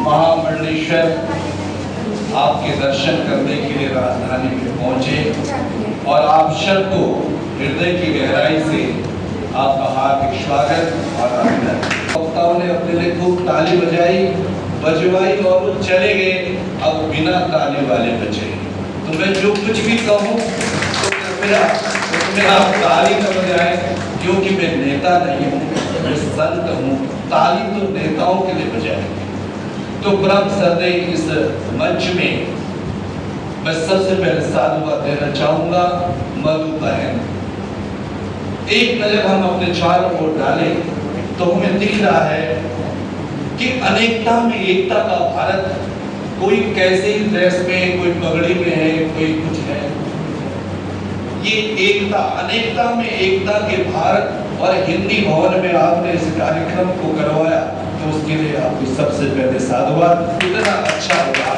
महामंडलेश्वर आपके दर्शन करने के लिए राजधानी में पहुंचे और आप सबको हृदय की गहराई से आपका हार्दिक स्वागत और अभिनंदन। वक्ताओं ने अपने लिए खूब ताली बजवाई और वो चले गए, अब बिना ताली वाले बचे। तो मैं जो कुछ भी कहूँ तो कृपया आप ताली न बजाएं, क्योंकि मैं नेता नहीं हूँ, मैं संत हूँ। ताली तो नेताओं के लिए बजाएंगे। तो परम श्रद्धेय इस मंच में मैं सबसे पहले साधुवाद देना चाहूंगा मधु बहन। एक नजर हम अपने चारों ओर डालें तो हमें दिख रहा है कि अनेकता में एकता का भारत। कोई कैसे ही ड्रेस में, कोई पगड़ी में है, कोई कुछ है। ये एकता, अनेकता में एकता के भारत। और हिंदी भवन में आपने इस कार्यक्रम को करवाया तो उसके लिए आपको सबसे पहले साधुवाद। इतना अच्छा होगा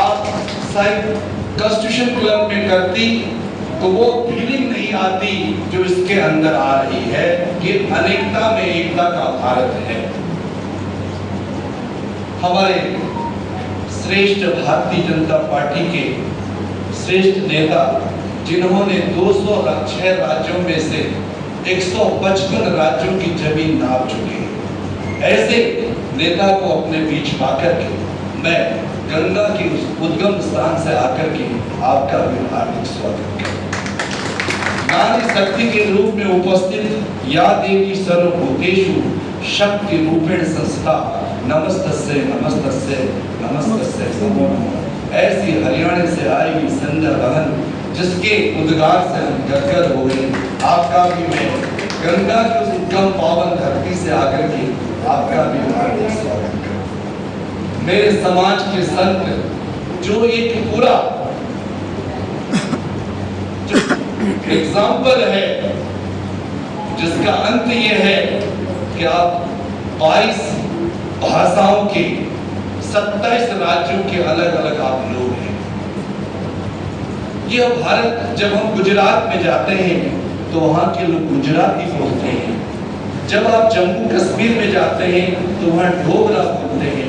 आप शायद कॉन्स्टिट्यूशन क्लब में करती तो वो फीलिंग नहीं आती जो इसके अंदर आ रही है कि अनेकता में एकता का भारत है। हमारे श्रेष्ठ भारतीय जनता पार्टी के श्रेष्ठ नेता, जिन्होंने 206 राज्यों में से 155 राज्यों की जमीन नाप चुके हैं, ऐसे नेता को अपने बीच पाकर के मैं गंगा के उस उद्गम स्थान से आकर के आपका भी हार्दिक स्वागत करता। नारी शक्ति के रूप में उपस्थित या देवी सर्वभूतेषु शक्ति रूपेण संस्था नमस्तस्यै नमस्तस्यै नमस्तस्यै नमो नमः। ऐसी हरियाणा से आई हुई संध्या बहन जिसके उद्गार से हम गदगद हो गए, आपका भी मैं गंगा की उस उद्गम पावन धरती से आकर के आपका भी हार्दिक स्वागत करता। मेरे समाज के संत जो एक पूरा एग्जाम्पल है, जिसका अंत ये है कि आप 22 भाषाओं के 27 राज्यों के अलग अलग आप लोग हैं। यह भारत, जब हम गुजरात में जाते हैं तो वहाँ के लोग गुजराती बोलते हैं। जब आप जम्मू कश्मीर में जाते हैं तो वहाँ डोगरा बोलते हैं।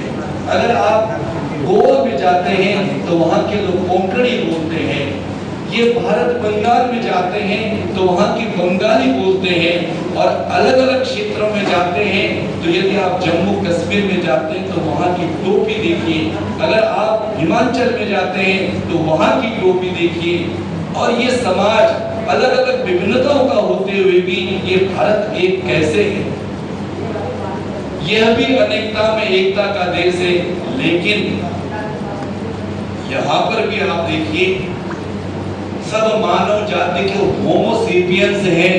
अगर आप गोवा में जाते हैं तो वहाँ के लोग कोंकणी बोलते हैं। ये भारत बंगाल में जाते हैं तो वहाँ की बंगाली बोलते हैं। और अलग अलग क्षेत्रों में जाते हैं तो यदि आप जम्मू कश्मीर में जाते हैं तो वहाँ की टोपी देखिए, अगर आप हिमाचल में जाते हैं तो वहाँ की टोपी देखिए। और ये समाज अलग अलग विभिन्नताओं का होते हुए भी ये भारत एक कैसे है। यह भी अनेकता में एकता का देश है। लेकिन यहाँ पर भी आप देखिए, सब मानव जाति के होमो सेपियंस हैं,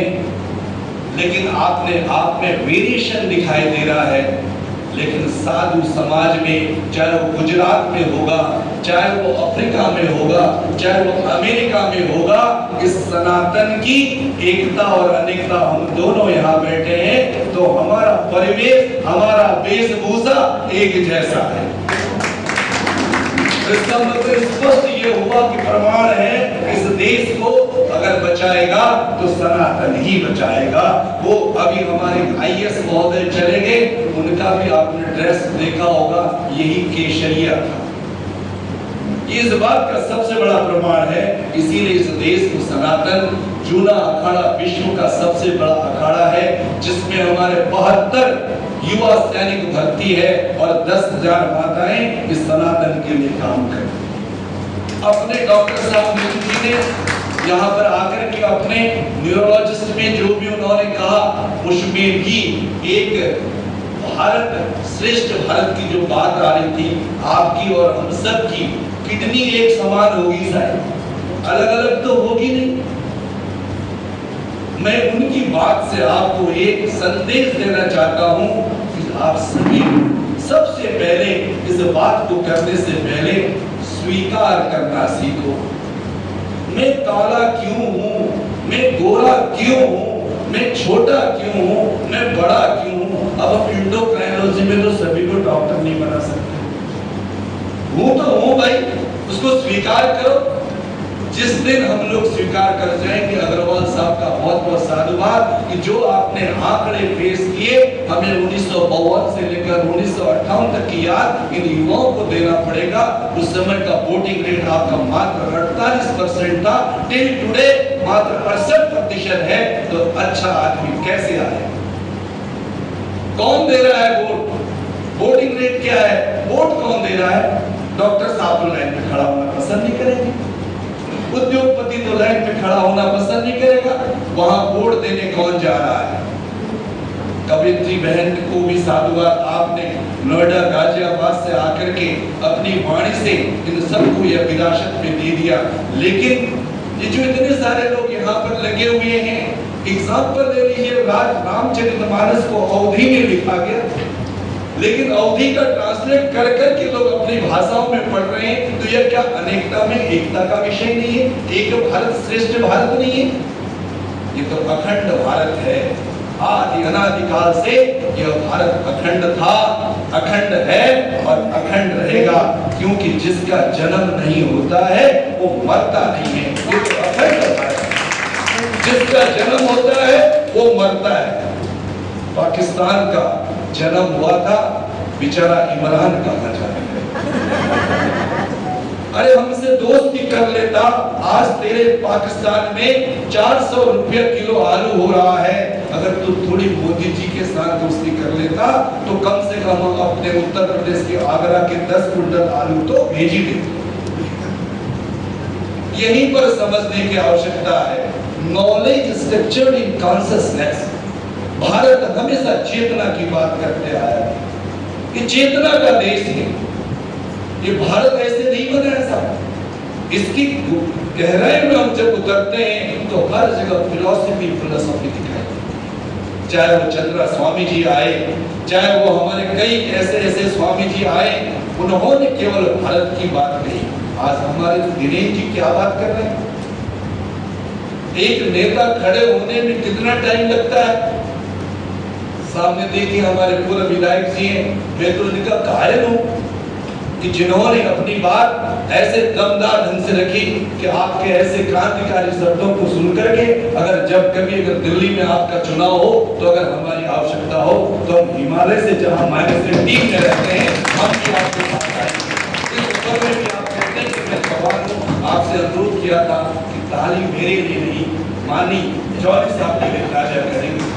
लेकिन आप में वेरिएशन दिखाई दे रहा है। लेकिन साधु समाज में, चाहे वो गुजरात में होगा, चाहे वो अफ्रीका में होगा, चाहे वो अमेरिका में होगा, इस सनातन की एकता और अनेकता हम दोनों यहाँ बैठे हैं तो हमारा परिवेश, हमारा वेशभूषा एक जैसा है। इसका मतलब स्पष्ट ये हुआ कि प्रमाण है, इस देश को अगर बचाएगा तो सनातन ही बचाएगा। वो अभी हमारे IAS महोदय चले गए, उनका भी आपने ड्रेस देखा होगा, यही केशरिया था। इस बात का सबसे बड़ा प्रमाण है। इसीलिए इस देश को सनातन जूना अखाड़ा विश्व का सबसे बड़ा अखाड़ा है, जिसमें हमारे 72 युवा सैनिक भर्ती है और 10,000 माताएं इस सनातन के लिए काम करती। अपने डॉक्टर साहब जी ने यहाँ पर आकर के अपने न्यूरोलॉजिस्ट में जो भी उन्होंने कहा, उसमें भी एक भारत, श्रेष्ठ भारत की जो बात आ रही थी, आपकी और हम सब की किडनी एक समान होगी शायद, अलग अलग तो होगी नहीं। मैं उनकी बात से आपको एक संदेश देना चाहता हूं कि आप सभी सबसे पहले इस बात को करने से पहले स्वीकार करना सीखो। मैं काला क्यों हूं, मैं गोरा क्यों हूं, मैं छोटा क्यों हूं, मैं बड़ा क्यों हूं। अब हम इंडोक्राइनोलॉजी में तो सभी को डॉक्टर नहीं बना सकते। हूं तो हूं भाई, उसको स्वीकार करो। जिस दिन हम लोग स्वीकार कर जाएंगे अग्रवाल साहब का बहुत बहुत साधुवाद कि जो आपने आंकड़े पेश किए हमें 1952 से लेकर 1958 तक की याद इन युवाओं को देना पड़ेगा। उस समय का वोटिंग रेट आपका मात्र 48% था, टिल टुडे मात्र 68% है। तो अच्छा आदमी कैसे आए? कौन दे रहा है वोट? वोटिंग रेट क्या है? वोट कौन दे रहा है? डॉक्टर साहब तो लाइन में खड़ा होना पसंद नहीं करेंगे, उद्योगपति तो लाइन पे खड़ा होना पसंद नहीं करेगा, वहां वोट देने कौन जा रहा है? कवित्री बहन को भी साधुवाद, आपने नोएडा गाजियाबाद से आकर के अपनी वाणी से इन सबको यह विरासत में दे दिया। लेकिन ये जो इतने सारे लोग यहाँ पर लगे हुए हैं, एग्जाम्पल ले लीजिए, रामचरितमानस को अवधी में लिखा गया, लेकिन अवधि का ट्रांसलेट कर कर के लोग अपनी भाषाओं में पढ़ रहे हैं। तो यह क्या अनेकता में एकता का विषय नहीं है? एक भारत श्रेष्ठ भारत नहीं है? ये तो अखंड भारत है। आदि अनादिकाल से यह भारत अखंड था, अखंड है और अखंड रहेगा, क्योंकि जिसका जन्म नहीं होता है वो मरता नहीं है। ये तो अखंड भारत है। जिसका जन्म होता है वो मरता है। पाकिस्तान का जन्म हुआ था, बेचारा इमरान कहाँ जाए? अरे हमसे दोस्ती कर लेता। आज तेरे पाकिस्तान में 400 रुपया किलो आलू हो रहा है। अगर तू थोड़ी मोदी जी के साथ दोस्ती कर लेता तो कम से कम अपने उत्तर प्रदेश के आगरा के 10 कुंटल आलू तो भेज ही देते। यहीं पर समझने की आवश्यकता है। Knowledge structured in consciousness. Bharat हमेशा चेतना की बात करते आया है। ये चेतना का देश है। ये भारत ऐसे नहीं बना है साहब। इसकी गहराई में हम जब उतरते हैं तो हर जगह फिलॉसफी दिखाई, चाहे वो चंद्रा स्वामी जी आए, चाहे वो हमारे कई ऐसे ऐसे स्वामी जी आए, उन्होंने केवल भारत की बात कही। आज हमारे दिनेश जी क्या बात कर रहे हैं? एक नेता खड़े होने में कितना टाइम लगता है? सामने देखिए हमारे पूर्व विधायक जी हैं, मैं तो इनका कायल हूं कि जिन्होंने अपनी बात ऐसे दमदार ढंग से रखी कि आपके ऐसे क्रांतिकारी शब्दों को सुनकर के अगर जब कभी अगर दिल्ली में आपका चुनाव हो तो अगर हमारी आवश्यकता हो तो हम हिमालय से जहां -3 में रहते हैं हम भी आपके साथ आएंगे। इस ऊपर में भी आप कहते हैं कि मैं सवाल को आपसे अनुरोध किया था कि ताली मेरे लिए नहीं, मानी जौहरी साहब के लिए ताजा करेंगे।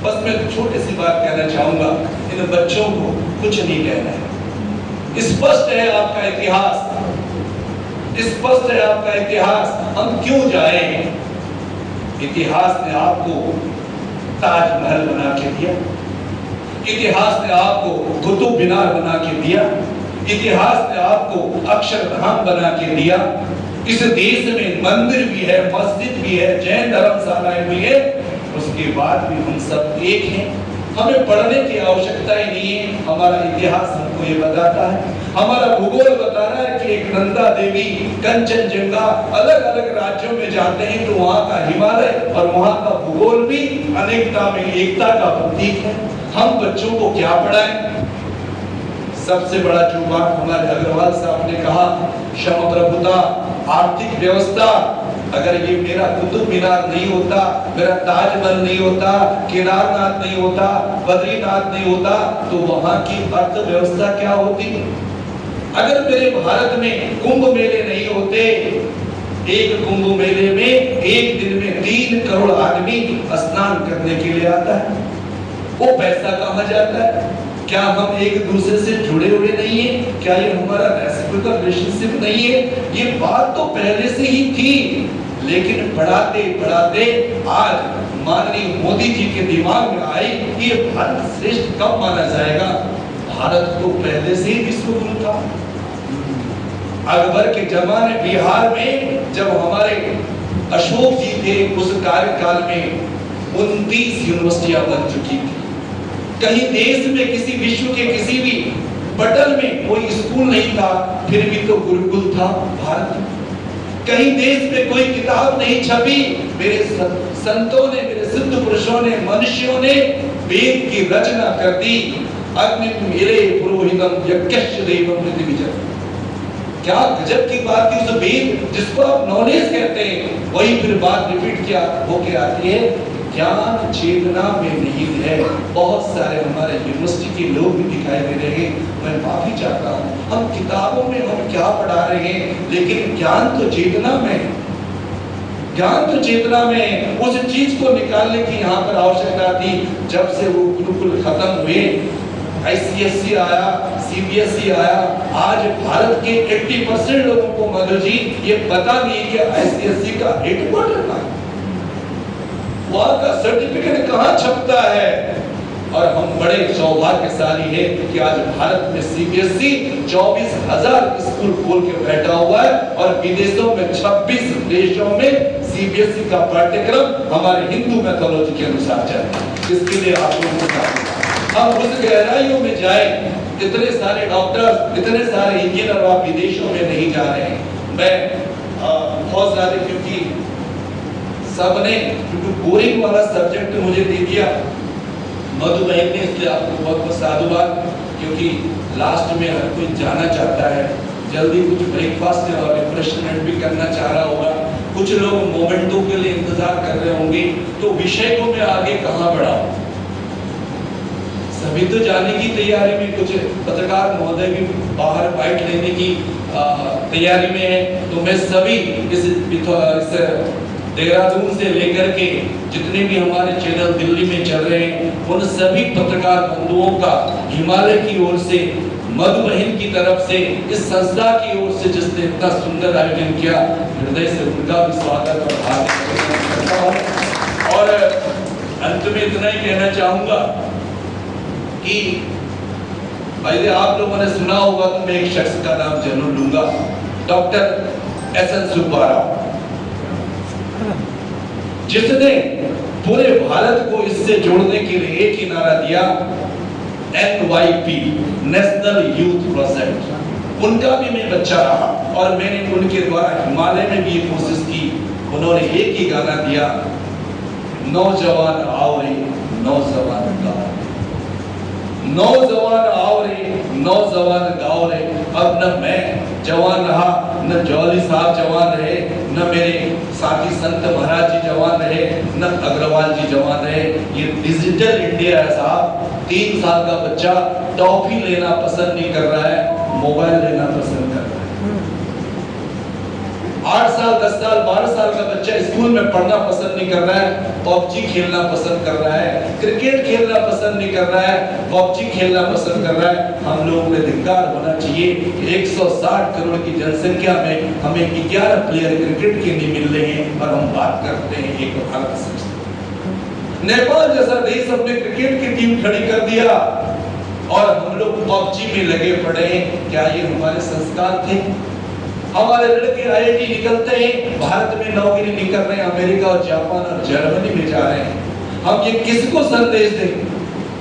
बस मैं छोटी सी बात कहना चाहूंगा, इन बच्चों को कुछ नहीं कहना है। स्पष्ट है आपका इतिहास, स्पष्ट है आपका इतिहास। हम क्यों जाए? इतिहास ने आपको ताजमहल बना के दिया, इतिहास ने आपको कुतुब मीनार बना के दिया, इतिहास ने आपको अक्षरधाम बना के दिया। इस देश में मंदिर भी है, मस्जिद भी है, जैन धर्मशालाएं भी है, उसके बाद भी हम सब एक हैं। हमें पढ़ने की आवश्यकता ही नहीं है। हमारा इतिहास हमको ये बताता है, हमारा भूगोल बता रहा है कि एक नंदा देवी, कंचनजंगा, अलग अलग राज्यों में जाते हैं तो वहाँ का हिमालय और वहाँ का भूगोल भी अनेकता में एकता का प्रतीक है। हम बच्चों को क्या पढ़ाएं? सबसे बड़ा जो बात हमारे अग्रवाल साहब ने कहा, क्षमा प्रभुता, आर्थिक व्यवस्था, अगर ये मेरा कुतुब मीनार नहीं होता, मेरा ताजमहल नहीं होता, केदारनाथ नहीं होता, बद्रीनाथ नहीं होता, तो वहां की अर्थव्यवस्था क्या होती? अगर मेरे भारत में कुंभ मेले नहीं होते, एक कुंभ मेले में एक दिन में 3 करोड़ आदमी स्नान करने के लिए आता है, वो पैसा कहाँ जाता है? क्या हम एक दूसरे से जुड़े हुए नहीं है? क्या ये हमारा रेसिप्रोकल रिलेशनशिप नहीं है? ये बात तो पहले से ही थी, लेकिन पढ़ाते पढ़ाते आज माननीय मोदी जी के दिमाग में आई कि ये भारत श्रेष्ठ कब माना जाएगा? भारत तो पहले से ही विश्व गुरु था। अकबर के जमाने बिहार में जब हमारे अशोक जी थे, उस कार्यकाल में 29 यूनिवर्सिटियां बन चुकी थी। कहीं देश में किसी विश्व के किसी भी बटन में कोई स्कूल नहीं था, फिर भी तो गुरुकुल था भारत में। कहीं देश में कोई किताब नहीं छपी, मेरे संतों ने, मेरे सिद्ध पुरुषों ने, मनुष्यों ने वेद की रचना कर दी। अग्नि मेरे पुरोहितम यज्ञश्च देवम प्रतिविजय। क्या गजब की बात थी। उस वेद जिसको आप नॉलेज कहते हैं, वही फिर बात रिपीट किया होके आती है, ज्ञान चेतना में नहीं है। बहुत सारे हमारे यूनिवर्सिटी के लोग भी दिखाई दे रहे हैं। मैं माफी चाहता हूँ, हम किताबों में हम क्या पढ़ा रहे हैं, लेकिन ज्ञान तो चेतना में है। ज्ञान तो चेतना में उस चीज को निकालने की यहाँ पर आवश्यकता थी। जब से वो गुरुकुल खत्म हुए, ICSE आया, CBSE आया, आज भारत के 80% लोगों को मधु जी ये पता नहीं कि ICSE का हेडक्वार्टर कहाँ है, वहाँ का सर्टिफिकेट कहाँ छपता है। और हम बड़े सौभाग्यशाली है कि आज भारत में CBSE 24,000 स्कूल खोल के बैठा हुआ है, और विदेशों में 26 देशों में CBSE का पाठ्यक्रम हमारे हिंदू मैथोलॉजी के अनुसार चल रहा है। इसके लिए आप लोगों को हम उस गहराइयों में जाए। इतने सारे डॉक्टर, इतने सारे इंजीनियर आप विदेशों में नहीं जा रहे हैं। मैं बहुत ज्यादा, क्योंकि सबने बोरिंग वाला सब्जेक्ट मुझे दे दिया मधुबहन ने, इसलिए आपको बहुत बहुत साधुवाद। क्योंकि लास्ट में हर कोई जाना चाहता है, जल्दी कुछ ब्रेकफास्ट और रिफ्रेशमेंट भी करना चाह रहा होगा, कुछ लोग मोमेंटों के लिए इंतजार कर रहे होंगे। तो विषय को मैं आगे कहाँ बढ़ाऊं, सभी तो जाने की तैयारी में, कुछ पत्रकार महोदय भी बाहर बाइट लेने की तैयारी में है। तो मैं सभी इस देहरादून से लेकर के जितने भी हमारे चैनल दिल्ली में चल रहे हैं, उन सभी पत्रकार बंधुओं का हिमालय की ओर से, मधुबहन की तरफ से, इस संस्था की ओर से जिसने इतना सुंदर आयोजन किया, हृदय से उनका भी स्वागत और हार्दिक अभिनंदन करता हूं। और अंत में इतना ही कहना चाहूंगा कि पहले आप लोगों ने सुना होगा, तो मैं एक शख्स का नाम जरूर लूंगा, डॉक्टर SN सुब्बा राव, जिसने पूरे भारत को इससे जोड़ने के लिए एक ही नारा दिया, NYP, नेशनल यूथ प्रोजेक्ट। उनका भी मैं बच्चा रहा और मैंने उनके द्वारा हिमालय में भी ये कोशिश की। उन्होंने एक ही गाना दिया, नौजवान आओ रे नौजवान गाओ, नौजवान आओ रे नौजवान गाओ रे। अब न मैं जवान रहा, न जौहरी साहब जवान रहे, न मेरे साथी संत महाराज जी जवान रहे, न अग्रवाल जी जवान रहे। ये डिजिटल इंडिया है साहब। 3 साल का बच्चा टॉफी लेना पसंद नहीं कर रहा है, मोबाइल लेना पसंद कर रहा है। 8 साल, 10 साल, 12 साल का बच्चा स्कूल में पढ़ना पसंद नहीं कर रहा है, PUBG खेलना पसंद कर रहा है, क्रिकेट खेलना पसंद नहीं कर रहा है, PUBG खेलना पसंद कर रहा है। हम लोगों में धिक्कार होना चाहिए कि 160 करोड़ की जनसंख्या में हमें 11 प्लेयर क्रिकेट के नहीं मिल रहे हैं, और हम बात करते हैं एक भारत से। नेपाल जैसा देश अपने क्रिकेट की टीम खड़ी कर दिया और हम लोग PUBG में लगे पड़े हैं। क्या ये हमारे संस्कार थे? हमारे लड़के IIT निकलते हैं, भारत में नौकरी नहीं कर रहे हैं, अमेरिका और जापान और जर्मनी में जा रहे हैं। हम ये किसको संदेश दें?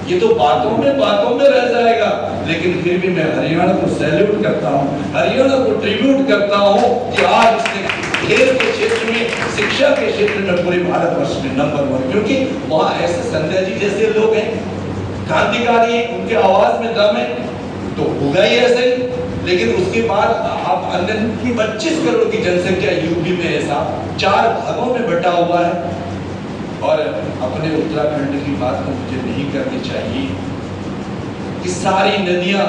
ये तो बातों में रह जाएगा। लेकिन फिर भी मैं हरियाणा को सैल्यूट करता हूँ, हरियाणा को ट्रिब्यूट करता हूँ कि आज इसने खेल के क्षेत्र में, शिक्षा के क्षेत्र में पूरे भारतवर्ष में नंबर 1, क्योंकि वहाँ ऐसे संजय जी जैसे लोग हैं, क्रांतिकारी हैं, उनके आवाज में दम है, तो होगा ही ऐसे ही। लेकिन उसके बाद आप अन्य 25 करोड़ की जनसंख्या यूपी में ऐसा 4 भागों में बटा हुआ है। और अपने उत्तराखंड की बात तो मुझे नहीं करनी चाहिए कि सारी नदियां,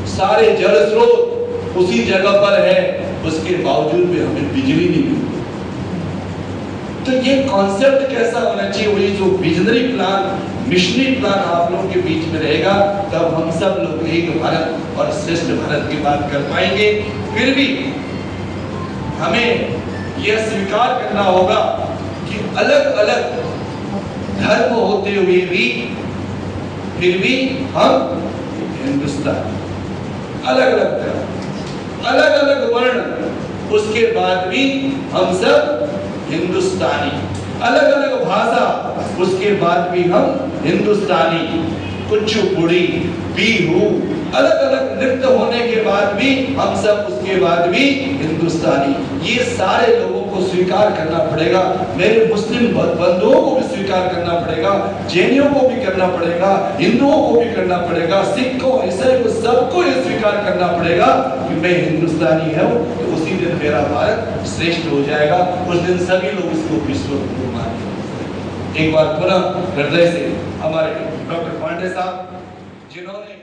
सारे जल स्रोत उसी जगह पर है, उसके बावजूद भी हमें बिजली नहीं मिलती। तो ये कॉन्सेप्ट कैसा होना चाहिए? वही जो विजनरी प्लान, मिशनरी प्लान आप लोगों के बीच में रहेगा, तब हम सब लोग एक भारत और श्रेष्ठ भारत की बात कर पाएंगे। फिर भी हमें यह स्वीकार करना होगा कि अलग अलग धर्म होते हुए भी फिर भी हम हिंदुस्तान, अलग अलग धर्म, अलग अलग वर्ण, उसके बाद भी हम सब हिंदुस्तानी, अलग अलग भाषा, उसके बाद भी हम हिंदुस्तानी। कुचिपुड़ी, बिहू, अलग अलग नृत्य होने के बाद भी हम सब उसके बाद भी हिंदुस्तानी, ये सारे लोगों को स्वीकार करना पड़ेगा। मेरे मुस्लिम बंधुओं को भी स्वीकार करना पड़ेगा, जैनियों को भी करना पड़ेगा, हिंदुओं को भी करना पड़ेगा, सिखों, ईसाई को, सबको ये स्वीकार करना पड़ेगा कि मैं हिंदुस्तानी हूँ। तो उसी दिन मेरा भारत श्रेष्ठ हो जाएगा, उस दिन सभी लोग इसको विश्व गुरु मानेंगे। एक बार पुनः हृदय से हमारे डॉक्टर पांडे साहब जिन्होंने